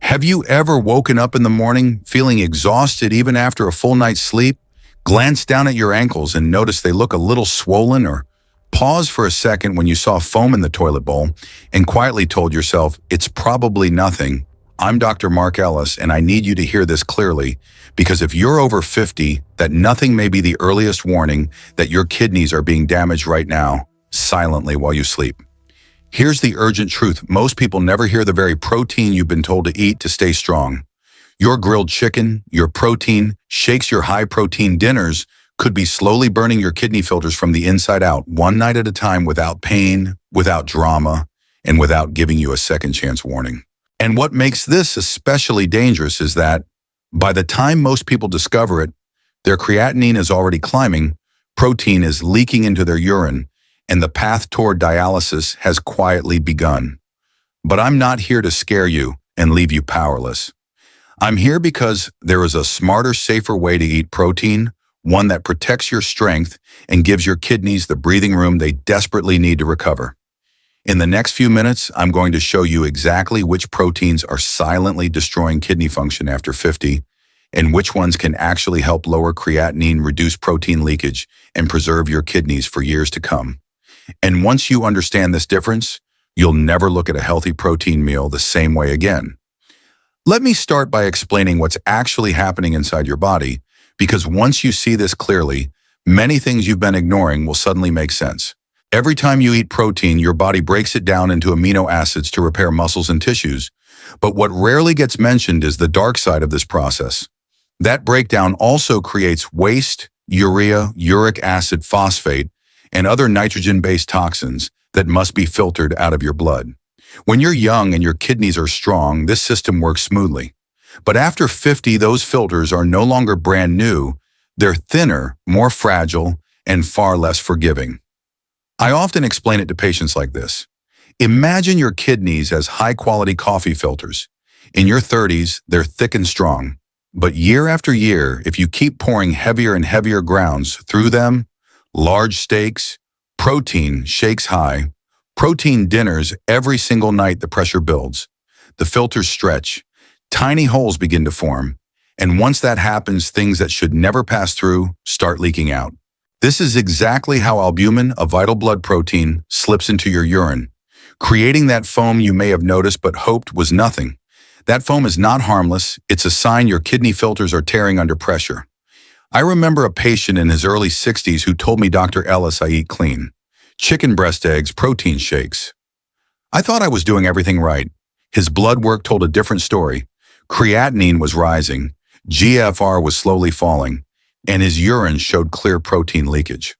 Have you ever woken up in the morning feeling exhausted even after a full night's sleep? Glanced down at your ankles and noticed they look a little swollen, or pause for a second when you saw foam in the toilet bowl and quietly told yourself, it's probably nothing. I'm Dr. Mark Ellis, and I need you to hear this clearly, because if you're over 50, that nothing may be the earliest warning that your kidneys are being damaged right now, silently while you sleep. Here's the urgent truth. Most people never hear the very protein you've been told to eat to stay strong. Your grilled chicken, your protein shakes, your high-protein dinners could be slowly burning your kidney filters from the inside out, one night at a time, without pain, without drama, and without giving you a second chance warning. And what makes this especially dangerous is that by the time most people discover it, their creatinine is already climbing, protein is leaking into their urine, and the path toward dialysis has quietly begun. But I'm not here to scare you and leave you powerless. I'm here because there is a smarter, safer way to eat protein, one that protects your strength and gives your kidneys the breathing room they desperately need to recover. In the next few minutes, I'm going to show you exactly which proteins are silently destroying kidney function after 50, and which ones can actually help lower creatinine, reduce protein leakage, and preserve your kidneys for years to come. And once you understand this difference, you'll never look at a healthy protein meal the same way again. Let me start by explaining what's actually happening inside your body, because once you see this clearly, many things you've been ignoring will suddenly make sense. Every time you eat protein, your body breaks it down into amino acids to repair muscles and tissues. But what rarely gets mentioned is the dark side of this process. That breakdown also creates waste, urea, uric acid, phosphate, and other nitrogen-based toxins that must be filtered out of your blood. When you're young and your kidneys are strong, this system works smoothly. But after 50, those filters are no longer brand new. They're thinner, more fragile, and far less forgiving. I often explain it to patients like this. Imagine your kidneys as high-quality coffee filters. In your 30s, they're thick and strong. But year after year, if you keep pouring heavier and heavier grounds through them, large steaks, protein shakes high, protein dinners every single night, the pressure builds. The filters stretch, tiny holes begin to form, and once that happens, things that should never pass through start leaking out. This is exactly how albumin, a vital blood protein, slips into your urine, creating that foam you may have noticed but hoped was nothing. That foam is not harmless. It's a sign your kidney filters are tearing under pressure. I remember a patient in his early 60s who told me, Dr. Ellis, I eat clean. Chicken breast eggs, protein shakes. I thought I was doing everything right. His blood work told a different story. Creatinine was rising, GFR was slowly falling, and his urine showed clear protein leakage.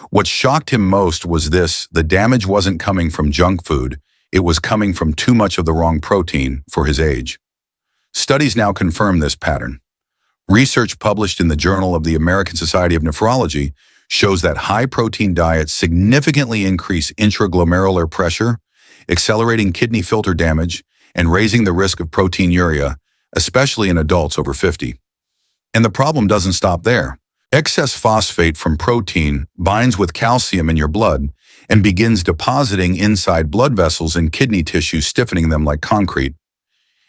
What shocked him most was this: the damage wasn't coming from junk food, it was coming from too much of the wrong protein for his age. Studies now confirm this pattern. Research published in the Journal of the American Society of Nephrology shows that high-protein diets significantly increase intraglomerular pressure, accelerating kidney filter damage, and raising the risk of proteinuria, especially in adults over 50. And the problem doesn't stop there. Excess phosphate from protein binds with calcium in your blood and begins depositing inside blood vessels and kidney tissue, stiffening them like concrete.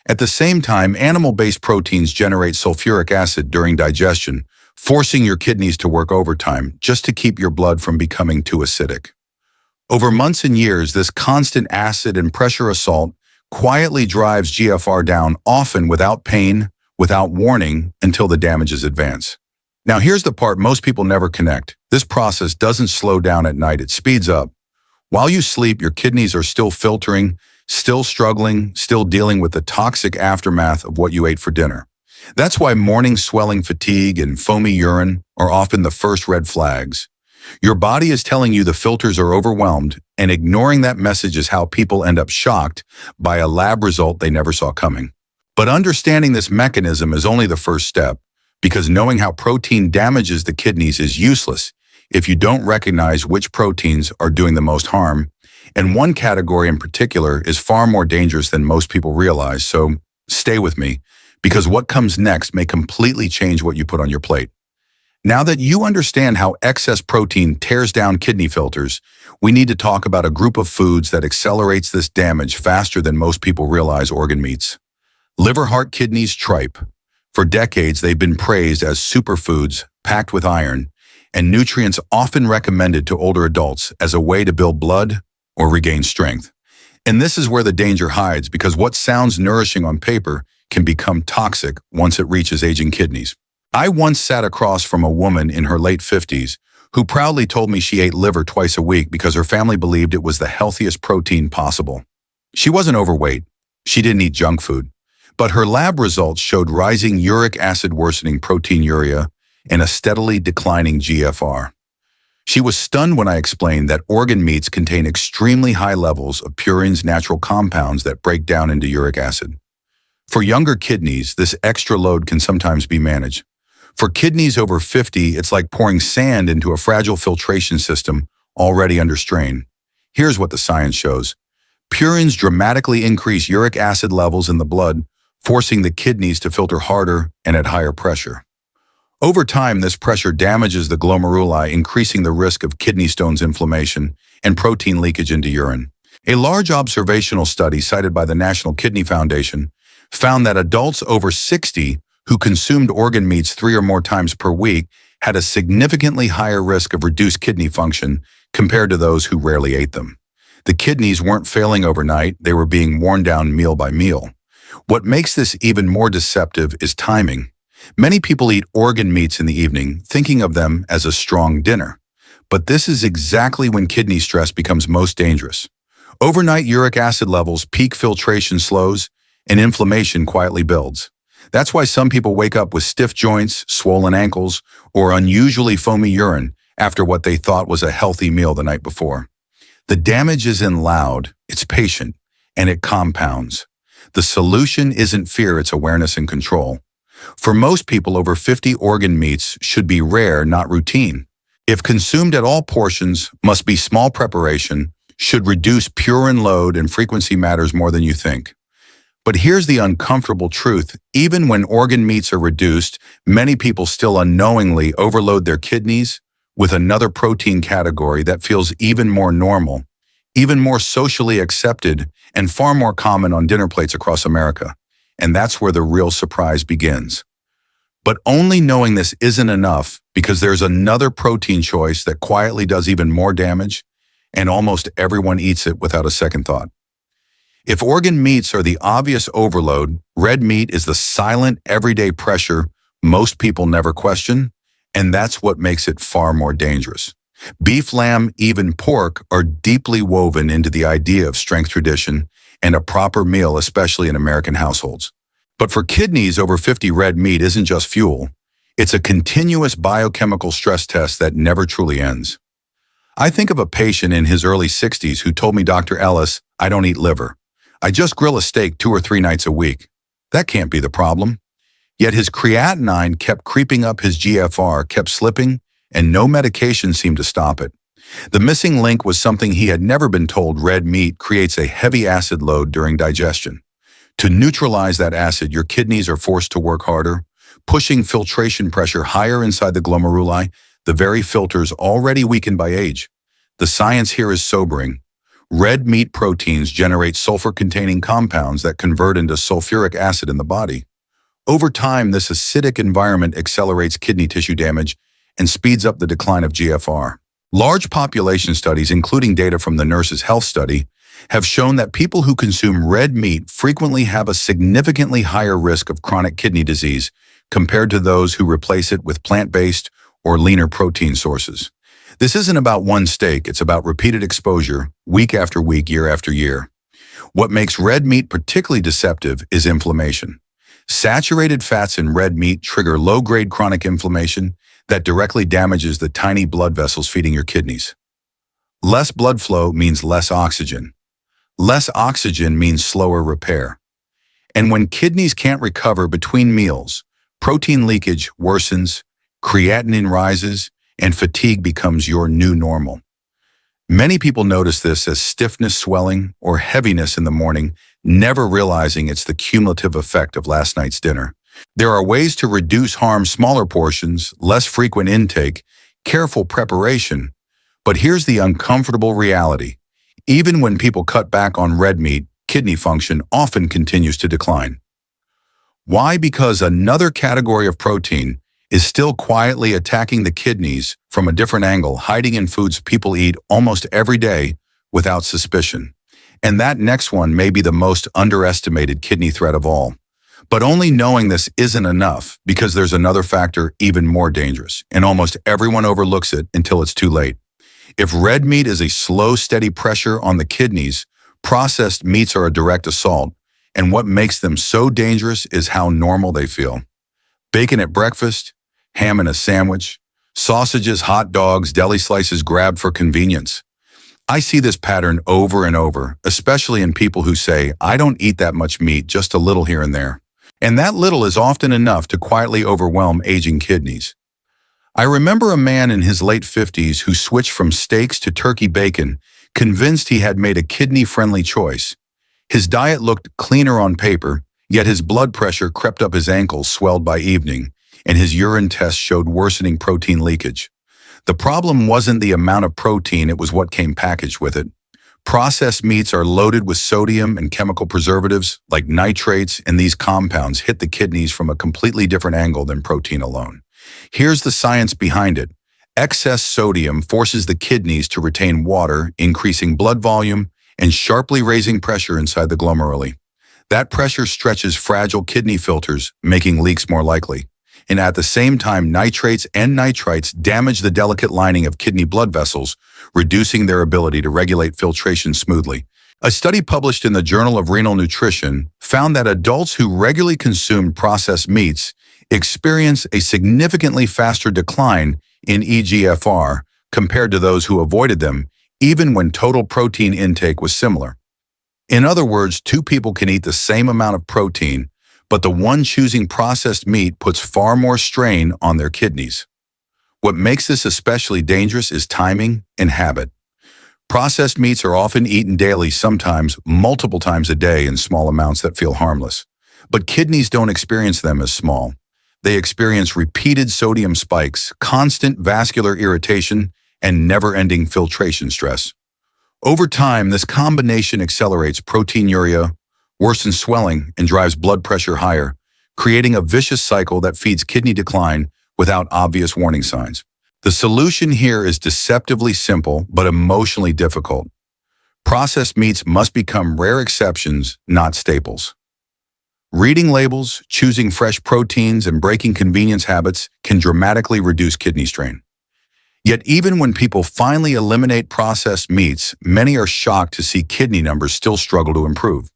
At the same time, animal-based proteins generate sulfuric acid during digestion, forcing your kidneys to work overtime just to keep your blood from becoming too acidic. Over months and years, this constant acid and pressure assault quietly drives GFR down, often without pain, without warning, until the damages advance. Now here's the part most people never connect. This process doesn't slow down at night, it speeds up. While you sleep, your kidneys are still filtering, still struggling, still dealing with the toxic aftermath of what you ate for dinner. That's why morning swelling, fatigue, and foamy urine are often the first red flags. Your body is telling you the filters are overwhelmed, and ignoring that message is how people end up shocked by a lab result they never saw coming. But understanding this mechanism is only the first step, because knowing how protein damages the kidneys is useless if you don't recognize which proteins are doing the most harm. And one category in particular is far more dangerous than most people realize, so stay with me, because what comes next may completely change what you put on your plate. Now that you understand how excess protein tears down kidney filters, we need to talk about a group of foods that accelerates this damage faster than most people realize: organ meats. Liver, heart, kidneys, tripe. For decades, they've been praised as superfoods packed with iron and nutrients often recommended to older adults as a way to build blood or regain strength. And this is where the danger hides, because what sounds nourishing on paper can become toxic once it reaches aging kidneys. I once sat across from a woman in her late 50s who proudly told me she ate liver twice a week because her family believed it was the healthiest protein possible. She wasn't overweight. She didn't eat junk food. But her lab results showed rising uric acid worsening proteinuria and a steadily declining GFR. She was stunned when I explained that organ meats contain extremely high levels of purine's natural compounds that break down into uric acid. For younger kidneys, this extra load can sometimes be managed. For kidneys over 50, it's like pouring sand into a fragile filtration system already under strain. Here's what the science shows. Purines dramatically increase uric acid levels in the blood, forcing the kidneys to filter harder and at higher pressure. Over time, this pressure damages the glomeruli, increasing the risk of kidney stones, inflammation, and protein leakage into urine. A large observational study cited by the National Kidney Foundation found that adults over 60 who consumed organ meats 3 or more times per week had a significantly higher risk of reduced kidney function compared to those who rarely ate them. The kidneys weren't failing overnight, they were being worn down meal by meal. What makes this even more deceptive is timing. Many people eat organ meats in the evening, thinking of them as a strong dinner. But this is exactly when kidney stress becomes most dangerous. Overnight uric acid levels peak, filtration slows, and inflammation quietly builds. That's why some people wake up with stiff joints, swollen ankles, or unusually foamy urine after what they thought was a healthy meal the night before. The damage isn't loud, it's patient, and it compounds. The solution isn't fear, it's awareness and control. For most people over 50, organ meats should be rare, not routine. If consumed at all, portions must be small preparation, should reduce purine load, and frequency matters more than you think. But here's the uncomfortable truth. Even when organ meats are reduced, many people still unknowingly overload their kidneys with another protein category that feels even more normal, even more socially accepted, and far more common on dinner plates across America. And that's where the real surprise begins. But only knowing this isn't enough, because there's another protein choice that quietly does even more damage, and almost everyone eats it without a second thought. If organ meats are the obvious overload, red meat is the silent, everyday pressure most people never question, and that's what makes it far more dangerous. Beef, lamb, even pork are deeply woven into the idea of strength, tradition, and a proper meal, especially in American households. But for kidneys over 50, red meat isn't just fuel. It's a continuous biochemical stress test that never truly ends. I think of a patient in his early 60s who told me, "Dr. Ellis, I don't eat liver. I just grill a steak 2 or 3 nights a week." That can't be the problem. Yet his creatinine kept creeping up, his GFR kept slipping, and no medication seemed to stop it. The missing link was something he had never been told: red meat creates a heavy acid load during digestion. To neutralize that acid, your kidneys are forced to work harder, pushing filtration pressure higher inside the glomeruli, the very filters already weakened by age. The science here is sobering. Red meat proteins generate sulfur-containing compounds that convert into sulfuric acid in the body. Over time, this acidic environment accelerates kidney tissue damage and speeds up the decline of GFR. Large population studies, including data from the Nurses' Health Study, have shown that people who consume red meat frequently have a significantly higher risk of chronic kidney disease compared to those who replace it with plant-based or leaner protein sources. This isn't about one steak, it's about repeated exposure, week after week, year after year. What makes red meat particularly deceptive is inflammation. Saturated fats in red meat trigger low-grade chronic inflammation that directly damages the tiny blood vessels feeding your kidneys. Less blood flow means less oxygen. Less oxygen means slower repair. And when kidneys can't recover between meals, protein leakage worsens, creatinine rises, and fatigue becomes your new normal. Many people notice this as stiffness, swelling, or heaviness in the morning, never realizing it's the cumulative effect of last night's dinner. There are ways to reduce harm: smaller portions, less frequent intake, careful preparation. But here's the uncomfortable reality. Even when people cut back on red meat, kidney function often continues to decline. Why? Because another category of protein is still quietly attacking the kidneys from a different angle, hiding in foods people eat almost every day without suspicion. And that next one may be the most underestimated kidney threat of all. But only knowing this isn't enough, because there's another factor even more dangerous, and almost everyone overlooks it until it's too late. If red meat is a slow, steady pressure on the kidneys, processed meats are a direct assault, and what makes them so dangerous is how normal they feel. Bacon at breakfast, ham in a sandwich, sausages, hot dogs, deli slices grabbed for convenience. I see this pattern over and over, especially in people who say, "I don't eat that much meat, just a little here and there." And that little is often enough to quietly overwhelm aging kidneys. I remember a man in his late 50s who switched from steaks to turkey bacon, convinced he had made a kidney-friendly choice. His diet looked cleaner on paper, yet his blood pressure crept up his ankles, swelled by evening, and his urine tests showed worsening protein leakage. The problem wasn't the amount of protein, it was what came packaged with it. Processed meats are loaded with sodium and chemical preservatives like nitrates, and these compounds hit the kidneys from a completely different angle than protein alone. Here's the science behind it. Excess sodium forces the kidneys to retain water, increasing blood volume and sharply raising pressure inside the glomeruli. That pressure stretches fragile kidney filters, making leaks more likely. And at the same time, nitrates and nitrites damage the delicate lining of kidney blood vessels, reducing their ability to regulate filtration smoothly. A study published in the Journal of Renal Nutrition found that adults who regularly consumed processed meats experience a significantly faster decline in eGFR compared to those who avoided them, even when total protein intake was similar. In other words, two people can eat the same amount of protein, but the one choosing processed meat puts far more strain on their kidneys. What makes this especially dangerous is timing and habit. Processed meats are often eaten daily, sometimes multiple times a day in small amounts that feel harmless. But kidneys don't experience them as small. They experience repeated sodium spikes, constant vascular irritation, and never-ending filtration stress. Over time, this combination accelerates proteinuria, worsens swelling, and drives blood pressure higher, creating a vicious cycle that feeds kidney decline without obvious warning signs. The solution here is deceptively simple but emotionally difficult. Processed meats must become rare exceptions, not staples. Reading labels, choosing fresh proteins, and breaking convenience habits can dramatically reduce kidney strain. Yet even when people finally eliminate processed meats, many are shocked to see kidney numbers still struggle to improve.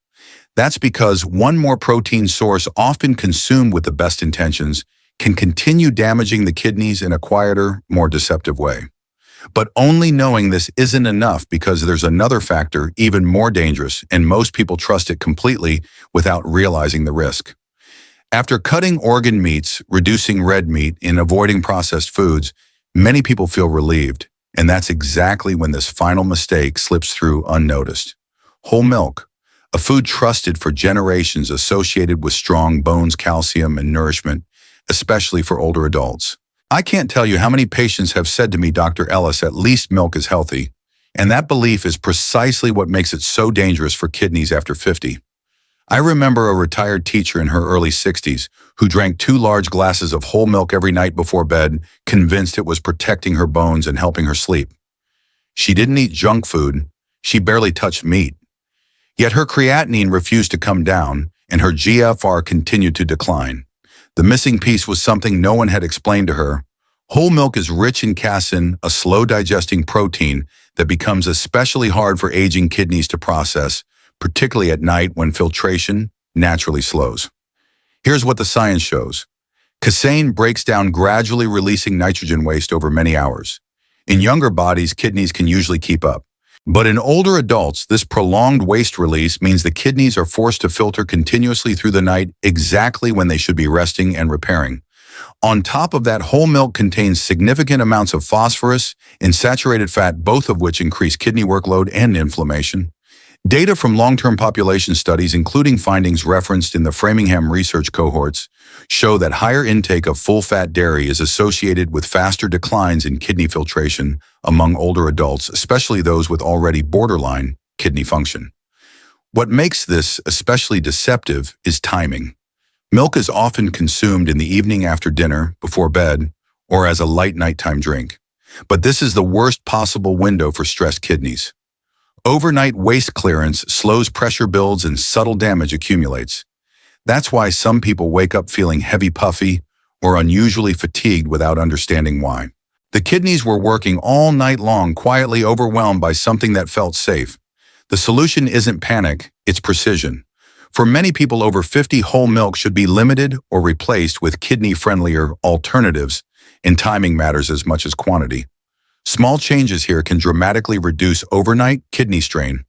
That's because one more protein source, often consumed with the best intentions, can continue damaging the kidneys in a quieter, more deceptive way. But only knowing this isn't enough, because there's another factor even more dangerous, and most people trust it completely without realizing the risk. After cutting organ meats, reducing red meat, and avoiding processed foods, many people feel relieved, and that's exactly when this final mistake slips through unnoticed. Whole milk, a food trusted for generations, associated with strong bones, calcium, and nourishment, especially for older adults. I can't tell you how many patients have said to me, "Dr. Ellis, at least milk is healthy." And that belief is precisely what makes it so dangerous for kidneys after 50. I remember a retired teacher in her early 60s who drank 2 large glasses of whole milk every night before bed, convinced it was protecting her bones and helping her sleep. She didn't eat junk food. She barely touched meat. Yet her creatinine refused to come down, and her GFR continued to decline. The missing piece was something no one had explained to her. Whole milk is rich in casein, a slow-digesting protein that becomes especially hard for aging kidneys to process, particularly at night when filtration naturally slows. Here's what the science shows. Casein breaks down, gradually releasing nitrogen waste over many hours. In younger bodies, kidneys can usually keep up. But in older adults, this prolonged waste release means the kidneys are forced to filter continuously through the night, exactly when they should be resting and repairing. On top of that, whole milk contains significant amounts of phosphorus and saturated fat, both of which increase kidney workload and inflammation. Data from long-term population studies, including findings referenced in the Framingham research cohorts, show that higher intake of full-fat dairy is associated with faster declines in kidney filtration among older adults, especially those with already borderline kidney function. What makes this especially deceptive is timing. Milk is often consumed in the evening after dinner, before bed, or as a light nighttime drink. But this is the worst possible window for stressed kidneys. Overnight waste clearance slows pressure builds and subtle damage accumulates. That's why some people wake up feeling heavy, puffy, or unusually fatigued without understanding why. The kidneys were working all night long, quietly overwhelmed by something that felt safe. The solution isn't panic, it's precision. For many people over 50, whole milk should be limited or replaced with kidney-friendlier alternatives, and timing matters as much as quantity. Small changes here can dramatically reduce overnight kidney strain.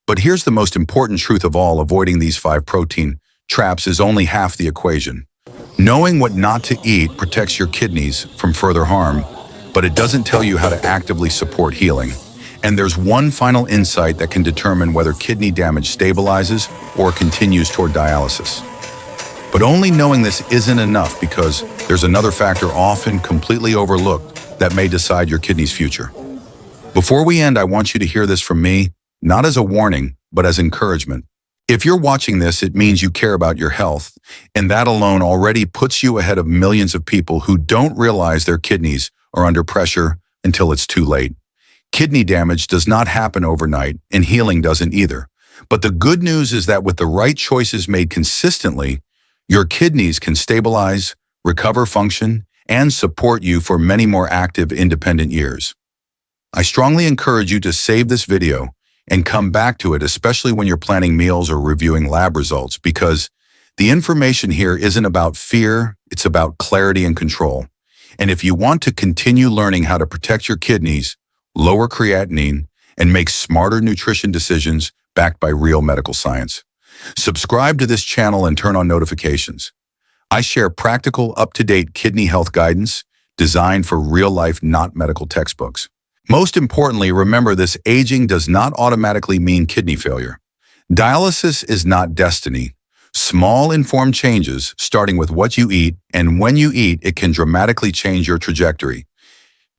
But here's the most important truth of all: avoiding these 5 protein traps is only half the equation. Knowing what not to eat protects your kidneys from further harm, but it doesn't tell you how to actively support healing. And there's one final insight that can determine whether kidney damage stabilizes or continues toward dialysis. But only knowing this isn't enough, because there's another factor often completely overlooked that may decide your kidney's future. Before we end, I want you to hear this from me, not as a warning, but as encouragement. If you're watching this, it means you care about your health, and that alone already puts you ahead of millions of people who don't realize their kidneys are under pressure until it's too late. Kidney damage does not happen overnight, and healing doesn't either. But the good news is that with the right choices made consistently, your kidneys can stabilize, recover function, and support you for many more active, independent years. I strongly encourage you to save this video and come back to it, especially when you're planning meals or reviewing lab results, because the information here isn't about fear, it's about clarity and control. And if you want to continue learning how to protect your kidneys, lower creatinine, and make smarter nutrition decisions backed by real medical science, subscribe to this channel and turn on notifications. I share practical, up-to-date kidney health guidance designed for real life, not medical textbooks. Most importantly, remember this: aging does not automatically mean kidney failure. Dialysis is not destiny. Small, informed changes, starting with what you eat and when you eat, it can dramatically change your trajectory.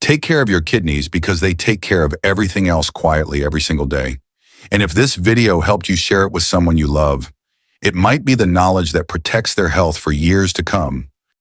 Take care of your kidneys, because they take care of everything else quietly every single day. And if this video helped you, share it with someone you love. It might be the knowledge that protects their health for years to come.